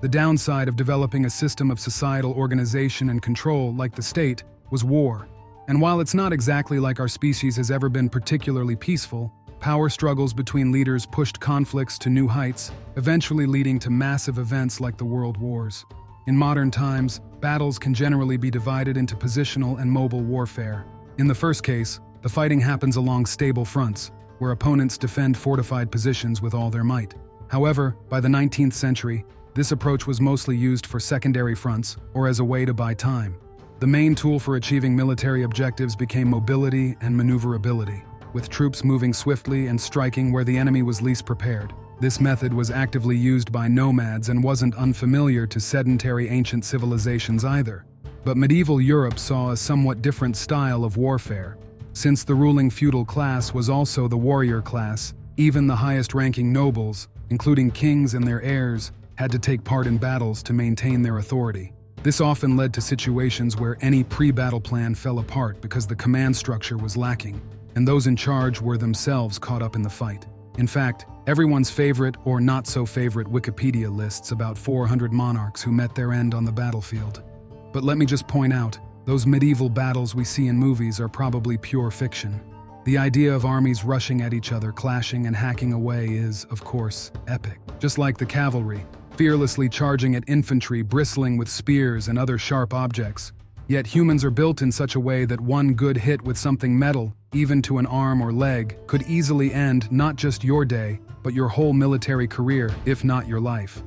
The downside of developing a system of societal organization and control like the state was war. And while it's not exactly like our species has ever been particularly peaceful, power struggles between leaders pushed conflicts to new heights, eventually leading to massive events like the World Wars. In modern times, battles can generally be divided into positional and mobile warfare. In the first case, the fighting happens along stable fronts, where opponents defend fortified positions with all their might. However, by the 19th century, this approach was mostly used for secondary fronts or as a way to buy time. The main tool for achieving military objectives became mobility and maneuverability, with troops moving swiftly and striking where the enemy was least prepared. This method was actively used by nomads and wasn't unfamiliar to sedentary ancient civilizations either. But medieval Europe saw a somewhat different style of warfare. Since the ruling feudal class was also the warrior class, even the highest-ranking nobles, including kings and their heirs, had to take part in battles to maintain their authority. This often led to situations where any pre-battle plan fell apart because the command structure was lacking, and those in charge were themselves caught up in the fight. In fact, everyone's favorite or not-so-favorite Wikipedia lists about 400 monarchs who met their end on the battlefield. But let me just point out, those medieval battles we see in movies are probably pure fiction. The idea of armies rushing at each other, clashing and hacking away is, of course, epic. Just like the cavalry, fearlessly charging at infantry bristling with spears and other sharp objects. Yet humans are built in such a way that one good hit with something metal, even to an arm or leg, could easily end not just your day, but your whole military career, if not your life.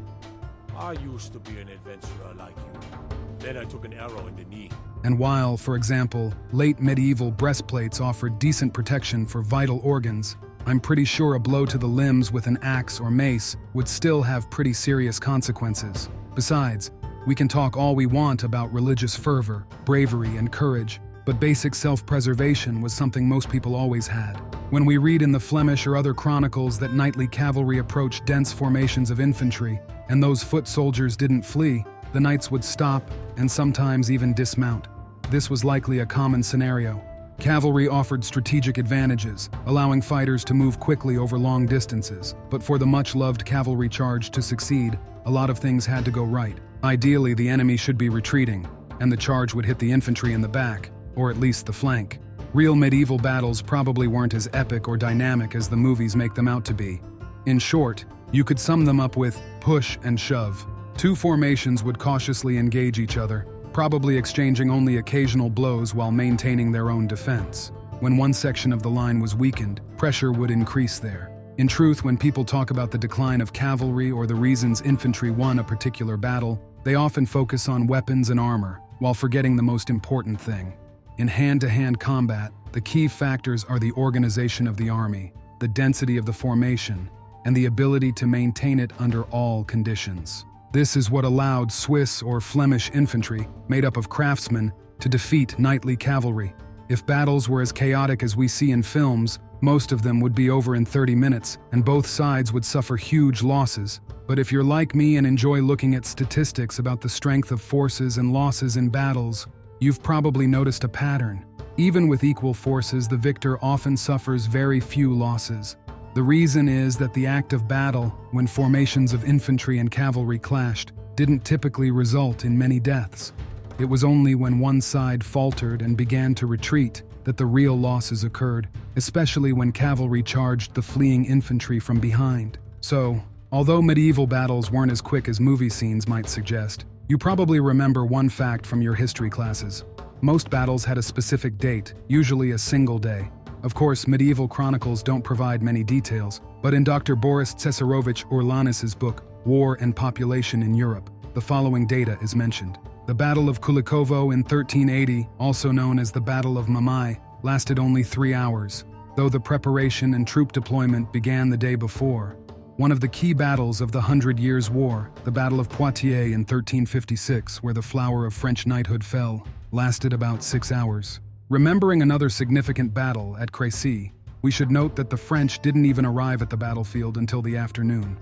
I used to be an adventurer like you. Then I took an arrow in the knee. And while, for example, late medieval breastplates offered decent protection for vital organs, I'm pretty sure a blow to the limbs with an axe or mace would still have pretty serious consequences. Besides, we can talk all we want about religious fervor, bravery, and courage, but basic self-preservation was something most people always had. When we read in the Flemish or other chronicles that knightly cavalry approached dense formations of infantry, and those foot soldiers didn't flee, the knights would stop and sometimes even dismount. This was likely a common scenario. Cavalry offered strategic advantages, allowing fighters to move quickly over long distances. But for the much-loved cavalry charge to succeed, a lot of things had to go right. Ideally, the enemy should be retreating, and the charge would hit the infantry in the back, or at least the flank. Real medieval battles probably weren't as epic or dynamic as the movies make them out to be. In short, you could sum them up with push and shove. Two formations would cautiously engage each other, probably exchanging only occasional blows while maintaining their own defense. When one section of the line was weakened, pressure would increase there. In truth, when people talk about the decline of cavalry or the reasons infantry won a particular battle, they often focus on weapons and armor, while forgetting the most important thing. In hand-to-hand combat, the key factors are the organization of the army, the density of the formation, and the ability to maintain it under all conditions. This is what allowed Swiss or Flemish infantry, made up of craftsmen, to defeat knightly cavalry. If battles were as chaotic as we see in films, most of them would be over in 30 minutes, and both sides would suffer huge losses. But if you're like me and enjoy looking at statistics about the strength of forces and losses in battles, you've probably noticed a pattern. Even with equal forces, the victor often suffers very few losses. The reason is that the act of battle, when formations of infantry and cavalry clashed, didn't typically result in many deaths. It was only when one side faltered and began to retreat that the real losses occurred, especially when cavalry charged the fleeing infantry from behind. So, although medieval battles weren't as quick as movie scenes might suggest, you probably remember one fact from your history classes. Most battles had a specific date, usually a single day. Of course, medieval chronicles don't provide many details, but in Dr. Boris Cesarovich Orlanis's book, War and Population in Europe, the following data is mentioned. The Battle of Kulikovo in 1380, also known as the Battle of Mamai, lasted only 3 hours, though the preparation and troop deployment began the day before. One of the key battles of the Hundred Years' War, the Battle of Poitiers in 1356, where the flower of French knighthood fell, lasted about 6 hours. Remembering another significant battle at Crécy, we should note that the French didn't even arrive at the battlefield until the afternoon.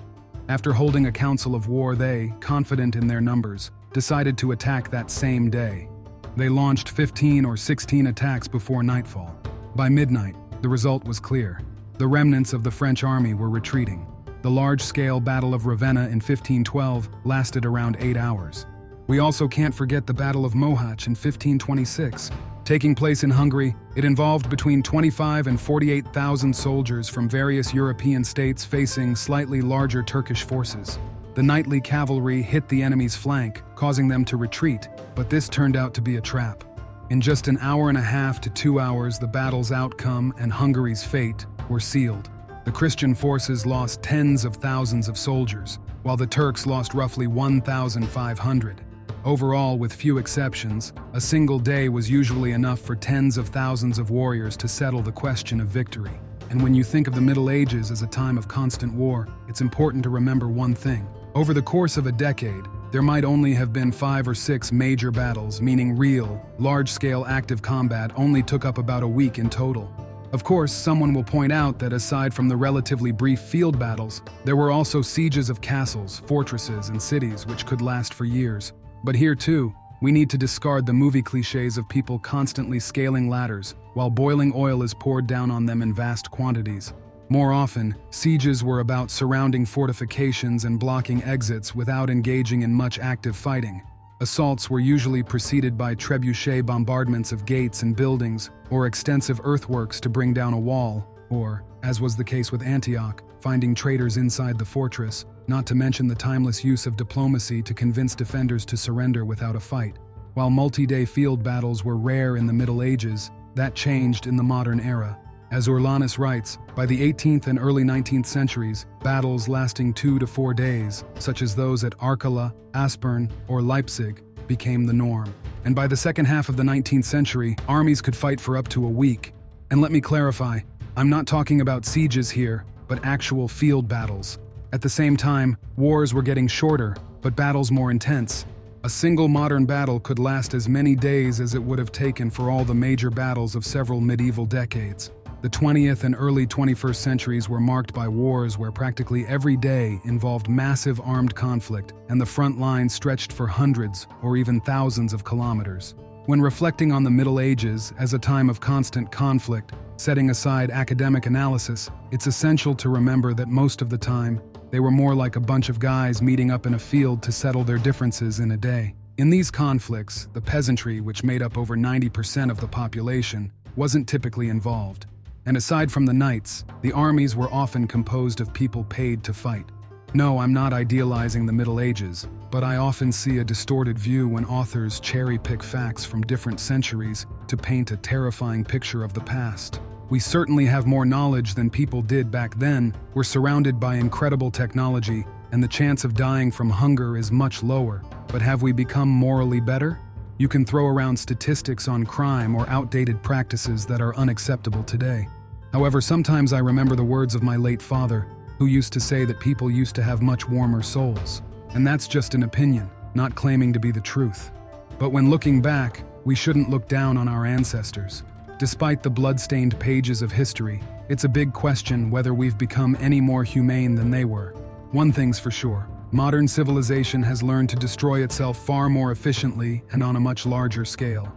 After holding a council of war, they, confident in their numbers, decided to attack that same day. They launched 15 or 16 attacks before nightfall. By midnight, the result was clear. The remnants of the French army were retreating. The large-scale Battle of Ravenna in 1512 lasted around 8 hours. We also can't forget the Battle of Mohacs in 1526. Taking place in Hungary, it involved between 25 and 48,000 soldiers from various European states facing slightly larger Turkish forces. The knightly cavalry hit the enemy's flank, causing them to retreat, but this turned out to be a trap. In just an hour and a half to 2 hours, the battle's outcome and Hungary's fate were sealed. The Christian forces lost tens of thousands of soldiers, while the Turks lost roughly 1,500. Overall, with few exceptions, a single day was usually enough for tens of thousands of warriors to settle the question of victory. And when you think of the Middle Ages as a time of constant war, it's important to remember one thing. Over the course of a decade, there might only have been 5 or 6 major battles, meaning real, large-scale active combat only took up about a week in total. Of course, someone will point out that aside from the relatively brief field battles, there were also sieges of castles, fortresses, and cities which could last for years. But here too, we need to discard the movie cliches of people constantly scaling ladders while boiling oil is poured down on them in vast quantities. More often, sieges were about surrounding fortifications and blocking exits without engaging in much active fighting. Assaults were usually preceded by trebuchet bombardments of gates and buildings, or extensive earthworks to bring down a wall, or, as was the case with Antioch, finding traitors inside the fortress, not to mention the timeless use of diplomacy to convince defenders to surrender without a fight. While multi-day field battles were rare in the Middle Ages, that changed in the modern era. As Urlanus writes, by the 18th and early 19th centuries, battles lasting 2 to 4 days, such as those at Arcola, Aspern, or Leipzig, became the norm. And by the second half of the 19th century, armies could fight for up to a week. And let me clarify, I'm not talking about sieges here, but actual field battles. At the same time, wars were getting shorter, but battles more intense. A single modern battle could last as many days as it would have taken for all the major battles of several medieval decades. The 20th and early 21st centuries were marked by wars where practically every day involved massive armed conflict, and the front lines stretched for hundreds or even thousands of kilometers. When reflecting on the Middle Ages as a time of constant conflict, setting aside academic analysis, it's essential to remember that most of the time, they were more like a bunch of guys meeting up in a field to settle their differences in a day. In these conflicts, the peasantry, which made up over 90% of the population, wasn't typically involved. And aside from the knights, the armies were often composed of people paid to fight. No, I'm not idealizing the Middle Ages, but I often see a distorted view when authors cherry-pick facts from different centuries to paint a terrifying picture of the past. We certainly have more knowledge than people did back then, we're surrounded by incredible technology, and the chance of dying from hunger is much lower. But have we become morally better? You can throw around statistics on crime or outdated practices that are unacceptable today. However, sometimes I remember the words of my late father, who used to say that people used to have much warmer souls. And that's just an opinion, not claiming to be the truth. But when looking back, we shouldn't look down on our ancestors. Despite the blood-stained pages of history, it's a big question whether we've become any more humane than they were. One thing's for sure, modern civilization has learned to destroy itself far more efficiently and on a much larger scale.